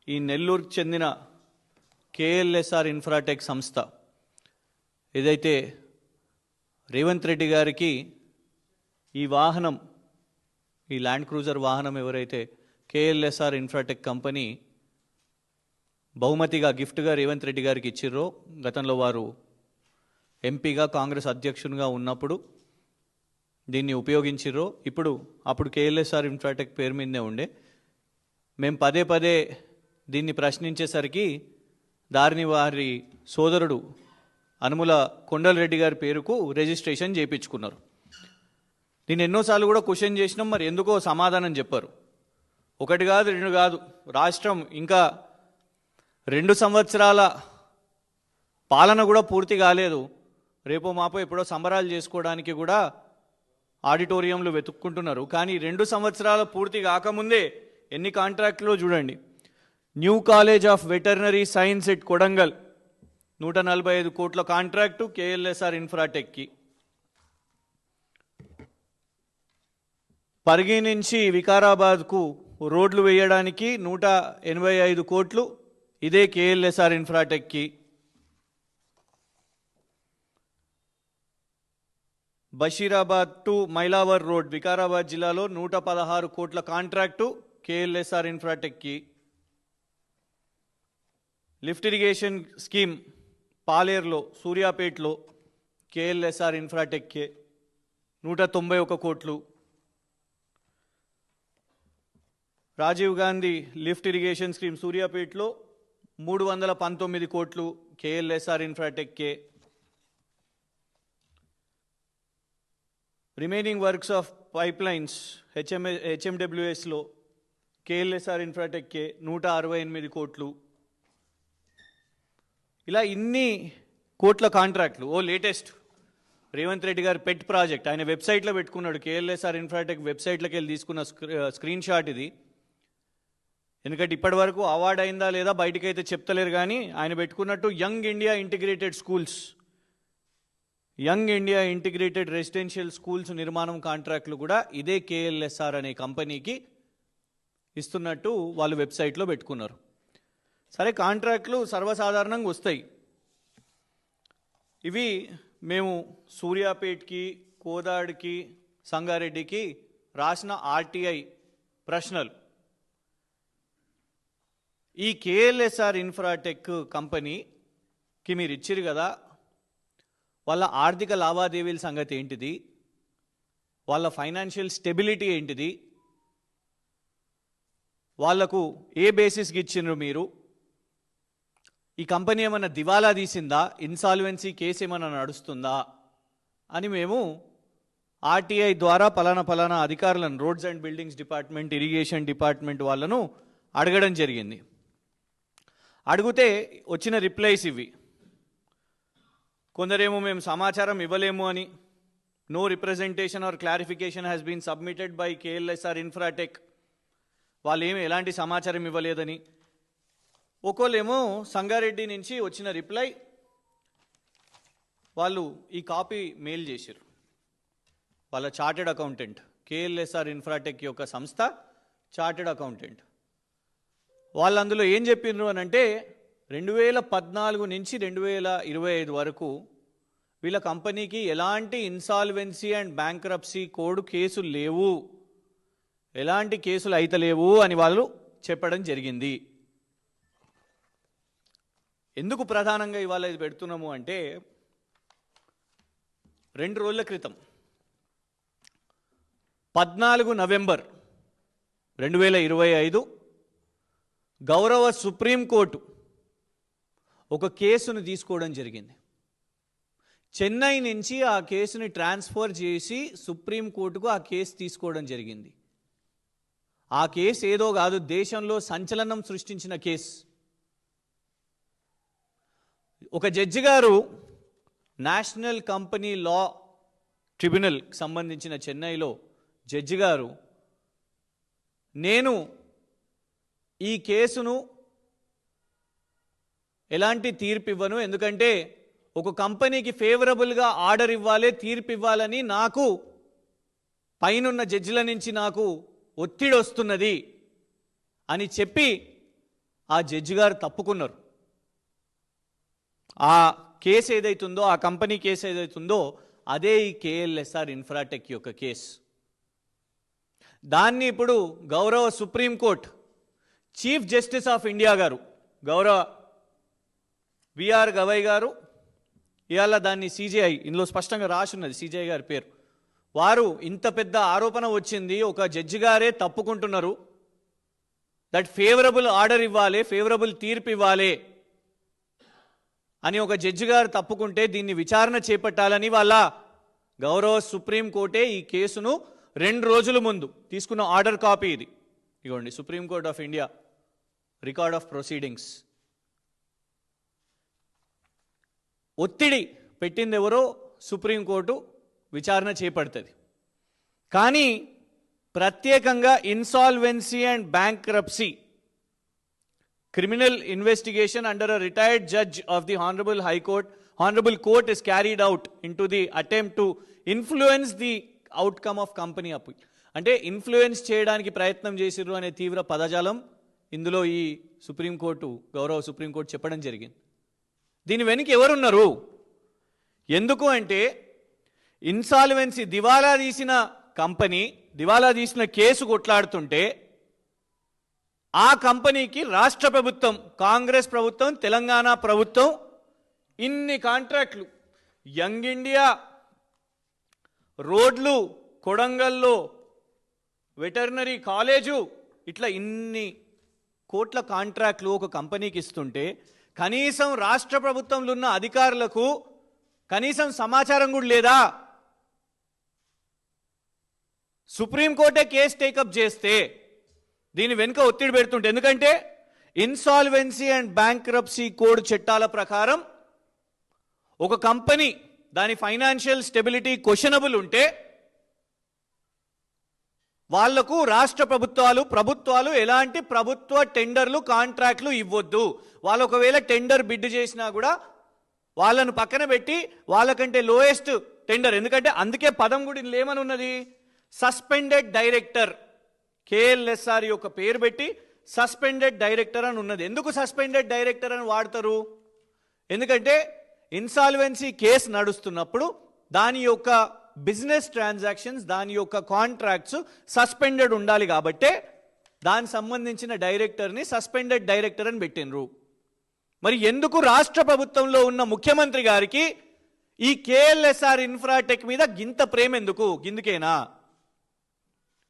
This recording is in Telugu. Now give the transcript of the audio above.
ఈ నెల్లూరుకు చెందిన కేఎల్ఎస్ఆర్ ఇన్ఫ్రాటెక్ సంస్థ ఏదైతే రేవంత్ రెడ్డి గారికి ఈ వాహనం, ఈ ల్యాండ్ క్రూజర్ వాహనం ఎవరైతే కేఎల్ఎస్ఆర్ ఇన్ఫ్రాటెక్ కంపెనీ బహుమతిగా గిఫ్ట్గా రేవంత్ రెడ్డి గారికి ఇచ్చిర్రో, గతంలో వారు ఎంపీగా కాంగ్రెస్ అధ్యక్షునిగా ఉన్నప్పుడు దీన్ని ఉపయోగించిర్రో, అప్పుడు కేఎల్ఎస్ఆర్ ఇన్ఫ్రాటెక్ పేరు మీదనే ఉండే. మేము పదే పదే దీన్ని ప్రశ్నించేసరికి దారిని వారి సోదరుడు అనుముల కొండలరెడ్డి గారి పేరుకు రిజిస్ట్రేషన్ చేయించుకున్నారు. నేను ఎన్నోసార్లు కూడా క్వశ్చన్ చేసినాం, మరి ఎందుకో సమాధానం చెప్పారు. ఒకటి కాదు, రెండు కాదు, రాష్ట్రం ఇంకా 2 సంవత్సరాల పాలన కూడా పూర్తి కాలేదు. రేపో మాపో ఎప్పుడో సంబరాలు చేసుకోవడానికి కూడా ఆడిటోరియంలు వెతుక్కుంటున్నారు. కానీ 2 సంవత్సరాల పూర్తి కాకముందే ఎన్ని కాంట్రాక్టులో చూడండి. New college of veterinary science at Kodangal 145 కోట్ల కాంట్రాక్టు కేఎల్ఎస్ఆర్ ఇన్ఫ్రాటెక్కి. పరిగి నుంచి వికారాబాద్కు రోడ్లు వేయడానికి 185 కోట్లు ఇదే కేఎల్ఎస్ఆర్ ఇన్ఫ్రాటెక్కి. బషీరాబాద్ టు మైలావర్ రోడ్ వికారాబాద్ జిల్లాలో 116 కోట్ల కాంట్రాక్టు కేఎల్ఎస్ఆర్ ఇన్ఫ్రాటెక్కి. లిఫ్ట్ ఇరిగేషన్ స్కీమ్ పాలేరులో, సూర్యాపేటలో కేఎల్ఎస్ఆర్ ఇన్ఫ్రాటెక్కే 191 కోట్లు. Rajiv Gandhi lift irrigation scheme సూర్యాపేటలో 319 కోట్లు కేఎల్ఎస్ఆర్ ఇన్ఫ్రాటెక్కే. రిమైనింగ్ వర్క్స్ ఆఫ్ పైప్లైన్స్ హెచ్ఎండబ్ల్యూఎస్లో కేఎల్ఎస్ఆర్ ఇన్ఫ్రాటెక్కే 168 కోట్లు. ఇలా ఇన్ని కోట్ల కాంట్రాక్ట్లు. లేటెస్ట్ రేవంత్ రెడ్డి గారి పెట్ ప్రాజెక్ట్ ఆయన వెబ్సైట్లో పెట్టుకున్నాడు. కేఎల్ఎస్ఆర్ ఇన్ఫ్రాటెక్ వెబ్సైట్లోకి వెళ్ళి తీసుకున్న స్క్రీన్ షాట్ ఇది. ఎందుకంటే ఇప్పటి వరకు అవార్డు అయిందా లేదా బయటకైతే చెప్తలేరు, కానీ ఆయన పెట్టుకున్నట్టు young India integrated schools, young India integrated residential schools నిర్మాణం కాంట్రాక్టులు కూడా ఇదే కేఎల్ఎస్ఆర్ అనే కంపెనీకి ఇస్తున్నట్టు వాళ్ళు వెబ్సైట్లో పెట్టుకున్నారు. సరే, కాంట్రాక్టులు సర్వసాధారణంగా వస్తాయి. ఇవి మేము సూర్యాపేట్కి, కోదాడికి, సంగారెడ్డికి రాసిన ఆర్టీఐ ప్రశ్నలు. ఈ కేఎల్ఎస్ఆర్ ఇన్ఫ్రాటెక్ కంపెనీకి మీరు ఇచ్చిరు కదా, వాళ్ళ ఆర్థిక లావాదేవీల సంగతి ఏంటిది, వాళ్ళ ఫైనాన్షియల్ స్టెబిలిటీ ఏంటిది, వాళ్లకు ఏ బేసిస్కి ఇచ్చినారు మీరు, ఈ కంపెనీ ఏమైనా దివాలా తీసిందా, ఇన్సాల్వెన్సీ కేసు ఏమైనా నడుస్తుందా అని మేము ఆర్టీఐ ద్వారా పలానా అధికారులను, roads and buildings department, irrigation department వాళ్ళను అడగడం జరిగింది. అడిగితే వచ్చిన రిప్లైస్ ఇవి. కొందరేమో మేము సమాచారం ఇవ్వలేము అని, no representation or clarification has been submitted by KLSR Infratech, వాళ్ళు ఏమి ఎలాంటి సమాచారం ఇవ్వలేదని. ఒకళ్ళేమో సంగారెడ్డి నుంచి వచ్చిన రిప్లై, వాళ్ళు ఈ కాపీ మెయిల్ చేశారు. వాళ్ళ చార్టెడ్ అకౌంటెంట్, కేఎల్ఎస్ఆర్ ఇన్ఫ్రాటెక్ యొక్క సంస్థ చార్టెడ్ అకౌంటెంట్, వాళ్ళు అందులో ఏం చెప్పినారు అని అంటే 2014 నుంచి 2025 వరకు వీళ్ళ కంపెనీకి ఎలాంటి ఇన్సాల్వెన్సీ అండ్ బ్యాంక్రప్సీ కోడ్ కేసులు లేవు, ఎలాంటి కేసులు అయితలేవు అని వాళ్ళు చెప్పడం జరిగింది. ఎందుకు ప్రధానంగా ఇవాళ ఇది పెడుతున్నాము అంటే, 2 రోజుల క్రితం 14 నవంబర్ 2025 గౌరవ సుప్రీంకోర్టు ఒక కేసును తీసుకోవడం జరిగింది. చెన్నై నుంచి ఆ కేసుని ట్రాన్స్ఫర్ చేసి సుప్రీంకోర్టుకు ఆ కేసు తీసుకోవడం జరిగింది. ఆ కేసు ఏదో కాదు, దేశంలో సంచలనం సృష్టించిన కేసు. ఒక జడ్జి గారు నేషనల్ కంపెనీ లా ట్రిబ్యునల్కి సంబంధించిన చెన్నైలో జడ్జి గారు, నేను ఈ కేసును ఎలాంటి తీర్పు ఇవ్వను, ఎందుకంటే ఒక కంపెనీకి ఫేవరబుల్గా ఆర్డర్ ఇవ్వాలి, తీర్పు ఇవ్వాలని నాకు పైనున్న జడ్జిల నుంచి నాకు ఒత్తిడి వస్తున్నది అని చెప్పి ఆ జడ్జి గారు తప్పుకున్నారు. ఆ కేసు ఏదైతుందో, ఆ కంపెనీ కేసు ఏదైతుందో అదే ఈ కేఎల్ఎస్ఆర్ ఇన్ఫ్రాటెక్ యొక్క కేసు. దాన్ని ఇప్పుడు గౌరవ supreme court chief justice of India గారు, గౌరవ బిఆర్ గవై గారు, ఇవాళ దాన్ని సిజేఐ, ఇందులో స్పష్టంగా రాసున్నది సిజేఐ గారి పేరు, వారు ఇంత పెద్ద ఆరోపణ వచ్చింది, ఒక జడ్జి గారే తప్పుకుంటున్నారు, దట్ ఫేవరబుల్ ఆర్డర్ ఇవ్వాలి, ఫేవరబుల్ తీర్పు ఇవ్వాలి అని ఒక జడ్జి గారు తప్పుకుంటే దీన్ని విచారణ చేపట్టాలని వాళ్ళ గౌరవ సుప్రీంకోర్టే ఈ కేసును 2 రోజుల ముందు తీసుకున్న ఆర్డర్ కాపీ ఇది. ఇగోండి, Supreme Court of India record of proceedings. ఒత్తిడి పెట్టింది ఎవరో సుప్రీంకోర్టు విచారణ చేపడుతుంది. కానీ ప్రత్యేకంగా insolvency and bankruptcy criminal investigation under a retired judge of the honorable court is carried out into the attempt to influence the outcome of company appeal. అంటే ఇన్ఫ్లుయెన్స్ చేయడానికి ప్రయత్నం చేసిర్రు అనే తీవ్ర పదజాలం ఇందులో ఈ సుప్రీంకోర్టు, గౌరవ సుప్రీంకోర్టు చెప్పడం జరిగింది. దీని వెనుక ఎవరున్నారు? ఎందుకు అంటే ఇన్సాల్వెన్సీ, దివాలా తీసిన కంపెనీ, దివాలా తీసిన కేసు కొట్లాడుతుంటే ఆ కంపెనీకి రాష్ట్ర ప్రభుత్వం, కాంగ్రెస్ ప్రభుత్వం, తెలంగాణ ప్రభుత్వం ఇన్ని కాంట్రాక్ట్లు, యంగ్ ఇండియా, రోడ్లు, కొడంగల్లో వెటర్నరీ కాలేజు, ఇట్లా ఇన్ని కోట్ల కాంట్రాక్ట్లు ఒక కంపెనీకి ఇస్తుంటే కనీసం రాష్ట్ర ప్రభుత్వంలో ఉన్న అధికారులకు కనీసం సమాచారం కూడా లేదా? సుప్రీంకోర్టే కేసు టేకప్ చేస్తే దీని వెనుక ఒత్తిడి పెడుతుంటే, ఎందుకంటే ఇన్సాల్వెన్సీ అండ్ బ్యాంక్రప్సీ కోడ్ చట్టాల ప్రకారం ఒక కంపెనీ దాని ఫైనాన్షియల్ స్టెబిలిటీ క్వశ్చనబుల్ ఉంటే వాళ్లకు రాష్ట్ర ప్రభుత్వాలు ఎలాంటి ప్రభుత్వ టెండర్లు, కాంట్రాక్ట్లు ఇవ్వద్దు. వాళ్ళు ఒకవేళ టెండర్ బిడ్ చేసినా కూడా వాళ్ళను పక్కన పెట్టి వాళ్ళకంటే లోయెస్ట్ టెండర్, ఎందుకంటే అందుకే పదం కూడా ఏమని ఉన్నది, సస్పెండెడ్ డైరెక్టర్, కేఎల్ఎస్ఆర్ యొక్క పేరు పెట్టి సస్పెండెడ్ డైరెక్టర్ అని ఉన్నది. ఎందుకు సస్పెండెడ్ డైరెక్టర్ అని వాడతారు? ఎందుకంటే ఇన్సాల్వెన్సీ కేసు నడుస్తున్నప్పుడు దాని యొక్క బిజినెస్ ట్రాన్సాక్షన్స్, దాని యొక్క కాంట్రాక్ట్స్ సస్పెండెడ్ ఉండాలి కాబట్టే దానికి సంబంధించిన డైరెక్టర్ని సస్పెండెడ్ డైరెక్టర్ అని పెట్టినరు. మరి ఎందుకు రాష్ట్ర ప్రభుత్వంలో ఉన్న ముఖ్యమంత్రి గారికి ఈ కేఎల్ఎస్ఆర్ ఇన్ఫ్రాటెక్ మీద గింత ప్రేమ ఎందుకు? గిందుకేనా?